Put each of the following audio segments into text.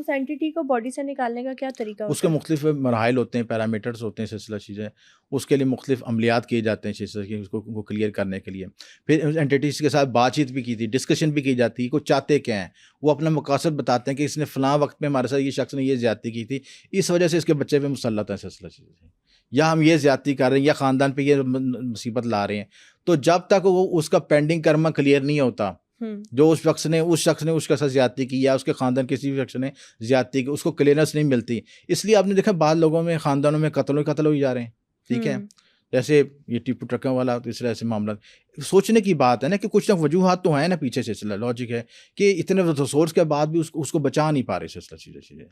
اس anti کو body سے نکالنے کا کیا طریقہ ہوتا ہے؟ اس کے مختلف مراحل ہوتے ہیں، پیرامیٹرز ہوتے ہیں، سلسلہ چیزیں، اس کے لیے مختلف عملیات کیے جاتے ہیں سلسلہ کی اس کو کلیئر کرنے کے لیے. پھر اینٹیز کے ساتھ بات چیت بھی کی تھی، ڈسکشن بھی کی جاتی ہے کہ وہ چاہتے کیا ہیں، وہ اپنا مقاصد بتاتے ہیں کہ اس نے فلاں وقت میں ہمارے ساتھ یہ شخص نے یہ زیادتی کی تھی، اس وجہ سے اس کے بچے پہ مسلط ہے سلسلہ چیزیں، یا ہم یہ زیادتی کر رہے ہیں، یا خاندان پہ یہ مصیبت لا رہے ہیں. تو جب تک وہ اس کا پینڈنگ کرما کلیئر نہیں ہوتا، جو اس شخص نے اس کے ساتھ زیادتی کی یا اس کے خاندان کسی بھی شخص نے زیادتی کی، اس کو کلیئرنس نہیں ملتی. اس لیے آپ نے دیکھا بعض لوگوں میں خاندانوں میں قتل ہوئی جا رہے ہیں. ٹھیک ہے، جیسے یہ ٹیپو ٹرکوں والا، تو اس طرح ایسے معاملات. سوچنے کی بات ہے نا کہ کچھ نہ وجوہات تو ہیں نا پیچھے سلسلہ، لاجک ہے کہ اتنے ریسورس کے بعد بھی اس کو بچا نہیں پا رہے سلسلہ چیزیں.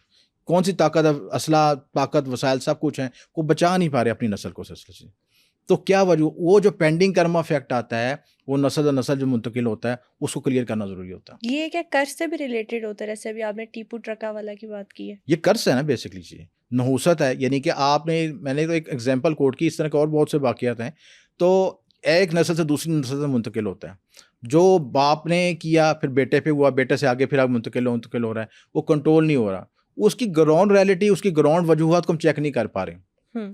کون سی طاقت، اسلحہ، طاقت، وسائل سب کچھ ہیں، وہ بچا نہیں پا رہے اپنی نسل کو سلسلہ چیزیں. تو کیا وجہ، وہ جو پینڈنگ کرما افیکٹ آتا ہے، وہ نسل و نسل جو منتقل ہوتا ہے، اس کو کلیئر کرنا ضروری ہوتا ہے. یہ کیا قرض سے بھی ریلیٹڈ ہوتا ہے؟ جیسے ابھی آپ نے ٹیپو ٹرکا والا کی بات کی ہے، یہ قرض ہے نا بیسکلی چیز، نحوست ہے. یعنی کہ میں نے تو ایک ایگزامپل کوٹ کی، اس طرح کے اور بہت سے واقعات ہیں. تو ایک نسل سے دوسری نسل سے منتقل ہوتا ہے. جو باپ نے کیا پھر بیٹے پہ ہوا، بیٹے سے آگے پھر آگے منتقل ہو رہا ہے، وہ کنٹرول نہیں ہو رہا. اس کی گراؤنڈ ریئلٹی، اس کی گراؤنڈ وجوہات کو ہم چیک نہیں کر پا رہے.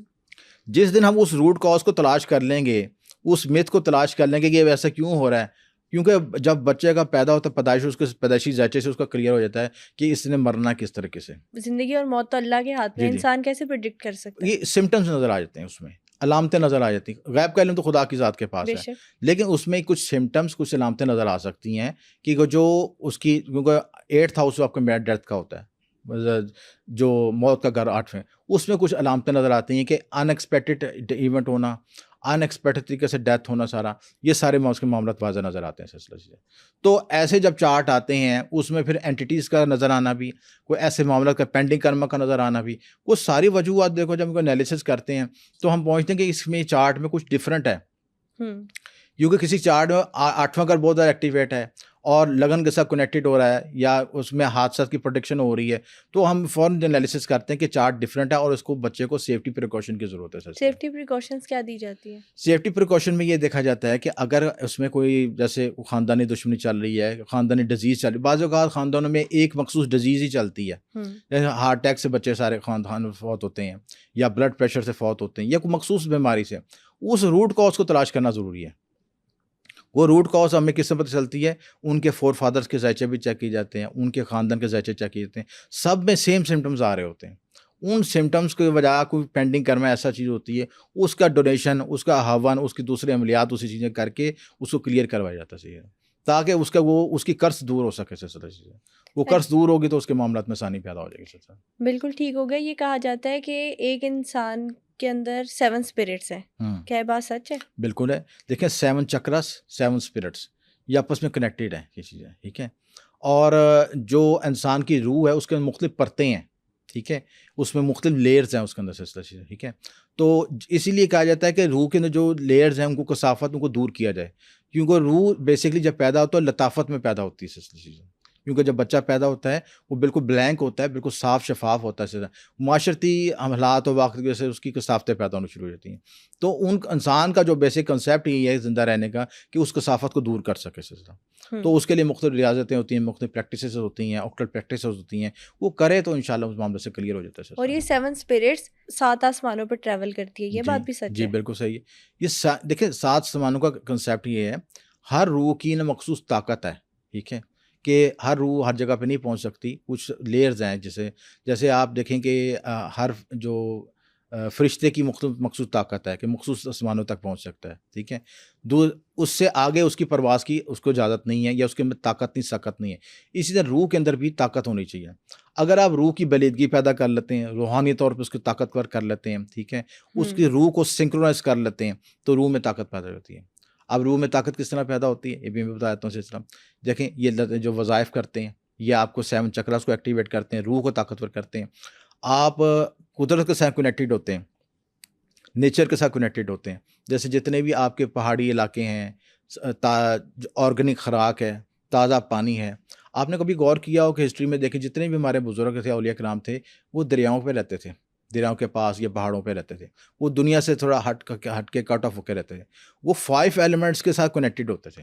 جس دن ہم اس روٹ کاز کو تلاش کر لیں گے، اس میتھ کو تلاش کر لیں گے کہ یہ ایسا کیوں ہو رہا ہے، کیونکہ جب بچے کا پیدا ہوتا ہے، پیدائش اس کے پیدائشی ذائچے سے اس کا کلیئر ہو جاتا ہے کہ اس نے مرنا کس طریقے سے. زندگی اور موت تو اللہ کے ہاتھ میں، انسان کیسے پریڈکٹ کر سکتا ہے؟ یہ سمٹمز نظر آ جاتے ہیں، اس میں علامتیں نظر آ جاتی ہیں. غیب کا علم تو خدا کی ذات کے پاس ہے، لیکن اس میں کچھ سمٹمز، کچھ علامتیں نظر آ سکتی ہیں کہ جو اس کی، کیونکہ 8th ہاؤس آپ کا میڈ ڈیتھ کا ہوتا ہے، جو موت کا گھر 8ویں، اس میں کچھ علامتیں نظر آتی ہیں کہ ان ایکسپیکٹڈ ایونٹ ہونا، ان ایکسپیکٹڈ طریقے سے ڈیتھ ہونا، سارا یہ سارے اس کے معاملات واضح نظر آتے ہیں سلسلہ چیزیں. تو ایسے جب چارٹ آتے ہیں، اس میں پھر اینٹیز کا نظر آنا بھی، کوئی ایسے معاملات کا پینڈنگ کرما کا نظر آنا بھی، وہ ساری وجوہات دیکھو جب ہم کو انالیسس کرتے ہیں تو ہم پہنچتے ہیں کہ اس میں چارٹ میں کچھ ڈفرینٹ ہے. کیونکہ کسی چارٹ میں 8واں گھر بہت زیادہ ایکٹیویٹ ہے اور لگن کے ساتھ کنیکٹڈ ہو رہا ہے، یا اس میں حادثات کی پروڈکشن ہو رہی ہے، تو ہم فوراً انالیسس کرتے ہیں کہ چارٹ ڈفرینٹ ہے اور اس کو بچے کو سیفٹی پریکاشن کی ضرورت ہے. سیفٹی پریکاشنز کیا دی جاتی ہیں؟ سیفٹی پریکاشن میں یہ دیکھا جاتا ہے کہ اگر اس میں کوئی جیسے خاندانی دشمنی چل رہی ہے، خاندانی ڈیزیز چل رہی ہے، بعض اوقات خاندانوں میں ایک مخصوص ڈیزیز ہی چلتی ہے، جیسے ہارٹ اٹیک سے بچے سارے خاندان فوت ہوتے ہیں، یا بلڈ پریشر سے فوت ہوتے ہیں، یا کوئی مخصوص بیماری سے. اس روٹ کاز کو تلاش کرنا ضروری ہے. وہ روٹ کاز ہمیں کس سے پتہ چلتی ہے؟ ان کے فور فادرس کے ذائچے بھی چیک کیے جاتے ہیں، ان کے خاندان کے ذائچے چیک کیے جاتے ہیں، سب میں سیم سمٹمز آ رہے ہوتے ہیں. ان سمٹمز کی وجہ کوئی پینڈنگ کرنا ایسا چیز ہوتی ہے، اس کا ڈونیشن، اس کا ہون، اس کی دوسرے عملیات، اسی چیزیں کر کے اس کو کلیئر کروایا جاتا ہے، تاکہ اس کی قرض دور ہو سکے. سلسلہ چیزیں وہ قرض دور ہوگی تو اس کے معاملات میں آسانی پیدا ہو جائے گی. بالکل ٹھیک ہو گیا. یہ کہا جاتا ہے کہ ایک انسان کے اندر 7 اسپرٹس ہیں، کیا یہ بات سچ ہے؟ بالکل ہے. دیکھیں 7 چکرس، 7 اسپرٹس، یہ آپس میں کنیکٹیڈ ہیں یہ چیزیں. ٹھیک ہے، اور جو انسان کی روح ہے اس کے مختلف پرتیں ہیں. ٹھیک ہے، اس میں مختلف لیئرز ہیں اس کے اندر سلسلہ چیزیں. ٹھیک ہے، تو اسی لیے کہا جاتا ہے کہ روح کے اندر جو لیئرز ہیں ان کو کثافت، ان کو دور کیا جائے، کیونکہ روح بیسکلی جب پیدا ہوتا ہے لطافت میں پیدا ہوتی ہے سلسلہ چیزیں. کیونکہ جب بچہ پیدا ہوتا ہے وہ بالکل بلینک ہوتا ہے، بالکل صاف شفاف ہوتا ہے. معاشرتی حالات و واقع کی وجہ سے اس کی کثافتیں پیدا ہونا شروع ہو جاتی ہیں. تو ان انسان کا جو بیسک کنسیپٹ یہ ہے زندہ رہنے کا کہ اس کثافت کو دور کر سکے سلسلہ. تو اس کے لیے مختلف ریاضتیں ہوتی ہیں، مختلف پریکٹسز ہوتی ہیں، آکٹل پریکٹسز ہوتی ہیں، وہ کرے تو انشاءاللہ اس معاملے سے کلیئر ہو جاتا ہے. اور یہ 7 اسپرٹس 7 آسمانوں پر ٹریول کرتی ہے، یہ بات بھی سچ ہے؟ جی بالکل صحیح ہے. یہ دیکھیں 7 آسمانوں کا کنسیپٹ یہ ہے، ہر روح کی نا مخصوص طاقت ہے. ٹھیک ہے، کہ ہر روح ہر جگہ پہ نہیں پہنچ سکتی، کچھ لیئرز ہیں. جیسے آپ دیکھیں کہ ہر جو فرشتے کی مخصوص طاقت ہے کہ مخصوص آسمانوں تک پہنچ سکتا ہے. ٹھیک ہے، اس سے آگے اس کی پرواز کی اس کو اجازت نہیں ہے، یا اس کے اندر طاقت نہیں، سکت نہیں ہے. اسی طرح روح کے اندر بھی طاقت ہونی چاہیے. اگر آپ روح کی بلیدگی پیدا کر لیتے ہیں، روحانی طور پہ اس کو طاقتور کر لیتے ہیں، ٹھیک ہے، اس کی روح کو سنکرونائز کر لیتے ہیں، تو روح میں طاقت پیدا ہوتی ہے. اب روح میں طاقت کس طرح پیدا ہوتی ہے یہ بھی میں بتاتا ہوں. اس طرح دیکھیں یہ جو وظائف کرتے ہیں یہ آپ کو 7 چکراس کو ایکٹیویٹ کرتے ہیں، روح کو طاقتور کرتے ہیں. آپ قدرت کے ساتھ کنیکٹیڈ ہوتے ہیں، نیچر کے ساتھ کنیکٹیڈ ہوتے ہیں. جیسے جتنے بھی آپ کے پہاڑی علاقے ہیں، آرگینک خوراک ہے، تازہ پانی ہے. آپ نے کبھی غور کیا ہو کہ ہسٹری میں دیکھیں جتنے بھی ہمارے بزرگ تھے، اولیاء کرام تھے، وہ دریاؤں پہ رہتے تھے، دریاؤں کے پاس یا پہاڑوں پہ رہتے تھے. وہ دنیا سے تھوڑا ہٹ کے کٹ آف ہو کے رہتے تھے. وہ 5 ایلیمنٹس کے ساتھ کنیکٹیڈ ہوتے تھے.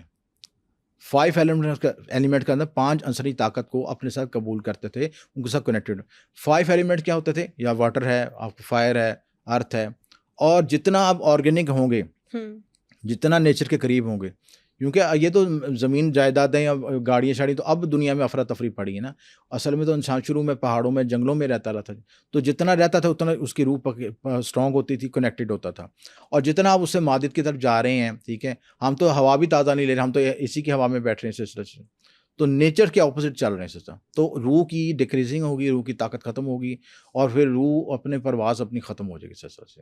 5 ایلیمنٹ کے اندر 5 عنصری طاقت کو اپنے ساتھ قبول کرتے تھے، ان کے ساتھ کنیکٹڈ. 5 ایلیمنٹ کیا ہوتے تھے؟ یا واٹر ہے، آپ فائر ہے، ارتھ ہے. اور جتنا آپ آرگینک ہوں گے، جتنا نیچر کے قریب ہوں گے، کیونکہ یہ تو زمین جائیدادیں یا گاڑیاں شاڑی تو اب دنیا میں افراتفری پڑی ہے نا. اصل میں تو انسان شروع میں پہاڑوں میں، جنگلوں میں رہتا تھا، تو جتنا رہتا تھا اتنا اس کی روح اسٹرانگ ہوتی تھی، کنیکٹڈ ہوتا تھا. اور جتنا آپ اس سے مادت کی طرف جا رہے ہیں، ٹھیک ہے، ہم تو ہوا بھی تازہ نہیں لے رہے، ہم تو اسی کی ہوا میں بیٹھ رہے ہیں سلسلہ سے، تو نیچر کے اپوزٹ چل رہے ہیں سلسلہ. تو روح کی ڈیکریزنگ ہوگی، روح کی طاقت ختم ہوگی، اور پھر روح اپنے پرواز اپنی ختم ہو جائے گی سلسلہ سے.